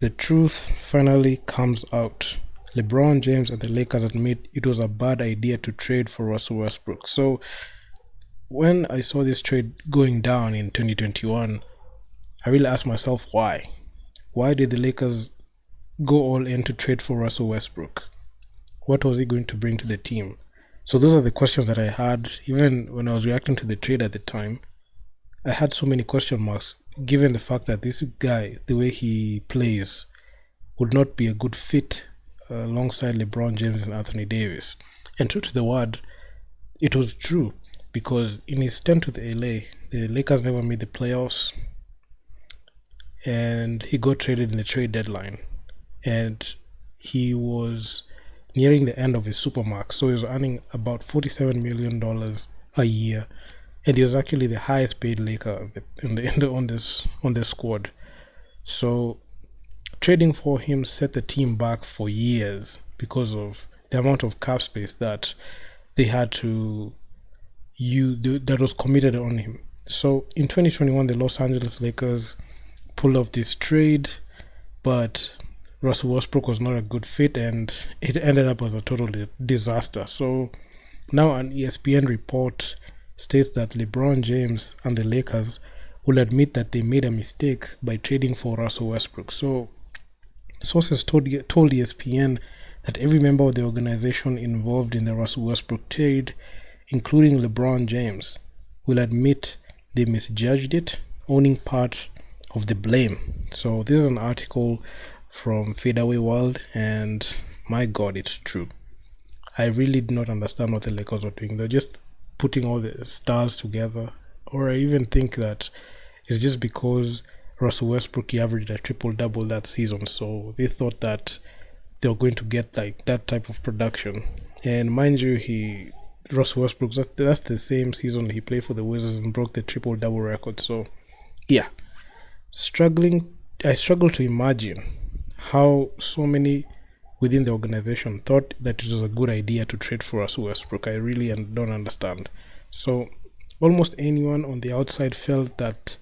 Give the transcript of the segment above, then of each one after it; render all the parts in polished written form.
The truth finally comes out. LeBron James and the Lakers admit it was a bad idea to trade for Russell Westbrook. So when I saw this trade going down in 2021, I really asked myself why. Why did the Lakers go all in to trade for Russell Westbrook? What was he going to bring to the team? So those are the questions that I had even when I was reacting to the trade at the time. I had so many question marks given the fact that this guy, the way he plays, would not be a good fit alongside LeBron James and Anthony Davis. And true to the word, it was true because in his stint with LA, the Lakers never made the playoffs and he got traded in the trade deadline. And he was nearing the end of his supermax, so he was earning about $47 million a year, and he was actually the highest paid Laker on this squad. So trading for him set the team back for years because of the amount of cap space that they had to that was committed on him. So in 2021, the Los Angeles Lakers pulled off this trade, but Russell Westbrook was not a good fit and it ended up as a total disaster. So now an ESPN report states that LeBron James and the Lakers will admit that they made a mistake by trading for Russell Westbrook. So sources told ESPN that every member of the organization involved in the Russell Westbrook trade, including LeBron James, will admit they misjudged it, owning part of the blame. So this is an article from Fadeaway World, and my god, it's true. I really did not understand what the Lakers were doing. They're just putting all the stars together, or I even think that it's just because Russell Westbrook, he averaged a triple-double that season, so they thought that they were going to get like that type of production. And mind you, Russell Westbrook, that's the same season he played for the Wizards and broke the triple-double record. So yeah, I struggle to imagine how so many within the organization thought that it was a good idea to trade for Russell Westbrook. I really don't understand. So almost anyone on the outside felt that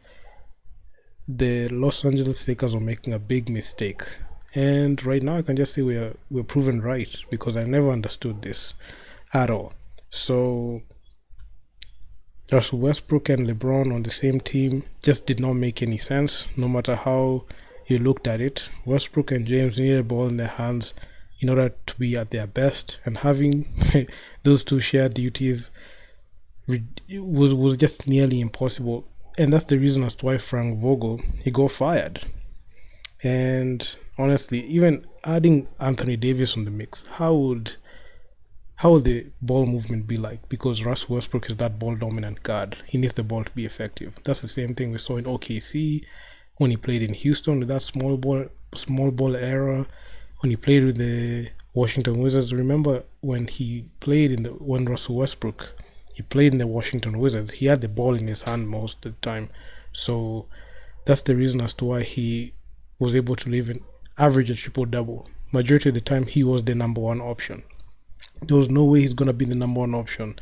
the Los Angeles Lakers were making a big mistake. And right now I can just say we're proven right, because I never understood this at all. So Russell Westbrook and LeBron on the same team just did not make any sense, no matter how you looked at it. Westbrook and James needed a ball in their hands in order to be at their best, and having those two share duties was just nearly impossible. And that's the reason as to why Frank Vogel, he got fired. And honestly, even adding Anthony Davis on the mix, how would the ball movement be like? Because Russell Westbrook is that ball dominant guard. He needs the ball to be effective. That's the same thing we saw in OKC, when he played in Houston with that small ball era, when he played with the Washington Wizards. Remember when when Russell Westbrook, he played in the Washington Wizards, he had the ball in his hand most of the time. So that's the reason as to why he was able to even average a triple-double. Majority of the time he was the number one option. There was no way he's going to be the number one option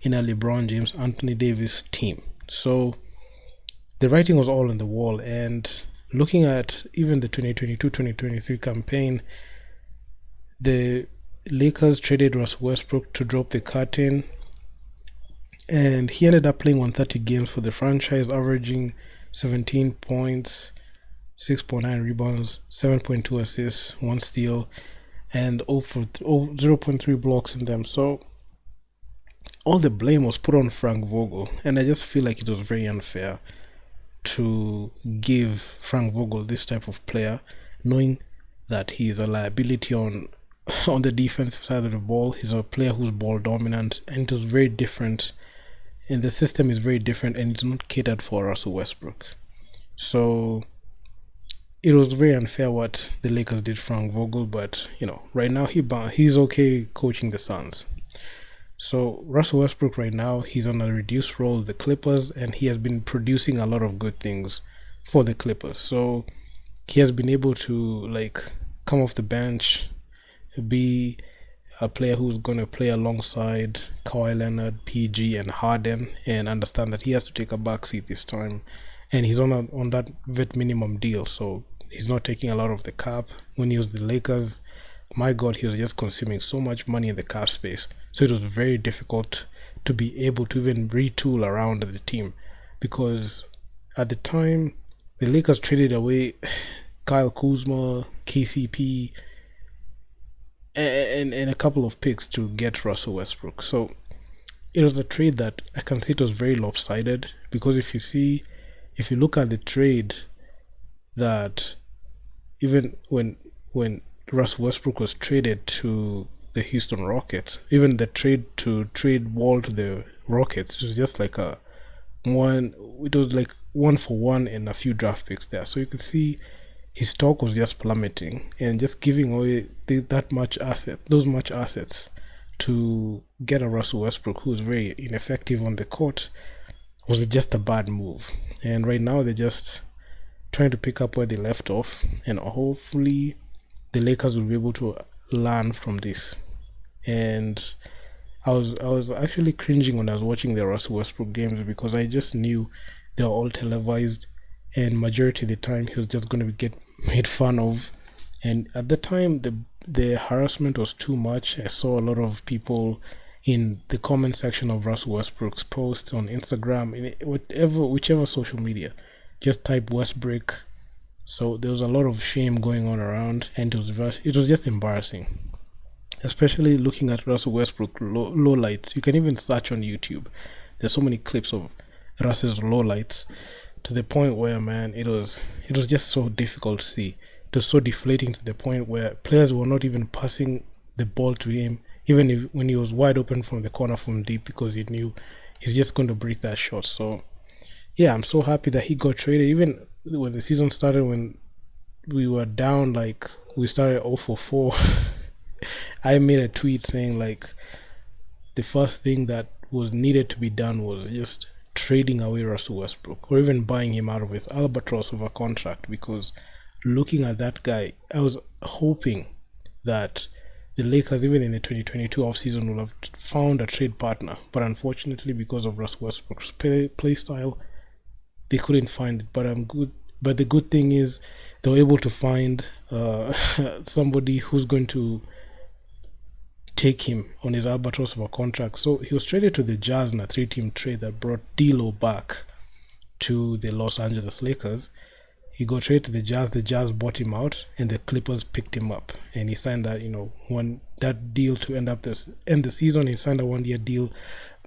in a LeBron James, Anthony Davis team. So the writing was all on the wall. And looking at even the 2022-2023 campaign, the Lakers traded Russell Westbrook to drop the curtain, and he ended up playing 130 games for the franchise, averaging 17 points, 6.9 rebounds, 7.2 assists, 1 steal, and 0.3 blocks in them. So all the blame was put on Frank Vogel, and I just feel like it was very unfair to give Frank Vogel this type of player, knowing that he is a liability on the defensive side of the ball. He's a player who's ball dominant, and it was very different, and the system is very different, and it's not catered for Russell Westbrook. So it was very unfair what the Lakers did Frank Vogel, but right now he's okay coaching the Suns. So Russell Westbrook right now, he's on a reduced role with the Clippers, and he has been producing a lot of good things for the Clippers. So he has been able to come off the bench, be a player who's going to play alongside Kawhi Leonard, PG, and Harden, and understand that he has to take a backseat this time, and he's on that vet minimum deal. So He's not taking a lot of the cap. When he was the Lakers, my God, he was just consuming so much money in the cap space. So it was very difficult to be able to even retool around the team, because at the time the Lakers traded away Kyle Kuzma, KCP, and a couple of picks to get Russell Westbrook. So it was a trade that I can say it was very lopsided, because if you look at the trade, that even when Russell Westbrook was traded to the Houston Rockets, even the trade to trade Wall to the Rockets was just like a one. It was like 1-for-1 and a few draft picks there. So you could see his stock was just plummeting, and just giving away those much assets to get a Russell Westbrook who was very ineffective on the court was just a bad move. And right now they're just trying to pick up where they left off, and hopefully the Lakers will be able to learn from this. And I was actually cringing when I was watching the Russell Westbrook games, because I just knew they were all televised, and majority of the time he was just going to get made fun of. And at the time, the harassment was too much. I saw a lot of people in the comment section of Russell Westbrook's posts on Instagram, in whichever social media, just type Westbrook. So there was a lot of shame going on around, and it was just embarrassing. Especially looking at Russell Westbrook lowlights. You can even search on YouTube. There's so many clips of Russell's lowlights, to the point where, man, it was just so difficult to see. It was so deflating, to the point where players were not even passing the ball to him, even when he was wide open from the corner from deep, because he knew he's just going to break that shot. So yeah, I'm so happy that he got traded. Even when the season started, when we were down, like we started 0-for-4, I made a tweet saying like the first thing that was needed to be done was just trading away Russell Westbrook, or even buying him out of his albatross of a contract, because looking at that guy, I was hoping that the Lakers, even in the 2022 offseason, would have found a trade partner. But unfortunately, because of Russell Westbrook's play style, they couldn't find it. But I'm good. But the good thing is they were able to find somebody who's going to take him on his albatross of a contract. So he was traded to the Jazz in a 3-team trade that brought D'Lo back to the Los Angeles Lakers. He got traded to the Jazz bought him out, and the Clippers picked him up, and he signed that deal to end the season. He signed a 1-year deal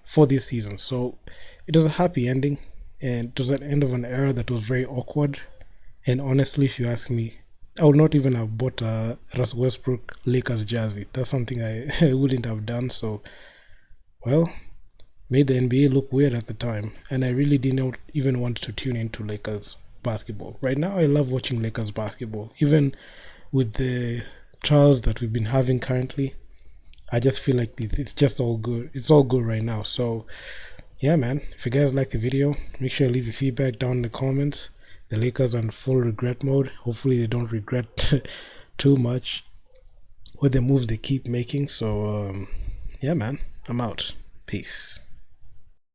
for this season. So it was a happy ending, and it was an end of an era that was very awkward. And honestly, if you ask me, I would not even have bought a Russell Westbrook Lakers jersey. That's something I wouldn't have done. So, well, made the NBA look weird at the time, and I really didn't even want to tune into Lakers basketball. Right now, I love watching Lakers basketball. Even with the trials that we've been having currently, I just feel like it's just all good. It's all good right now. So, yeah, man, if you guys like the video, make sure you leave your feedback down in the comments. The Lakers are in full regret mode. Hopefully they don't regret too much with the moves they keep making. So yeah, man, I'm out. Peace.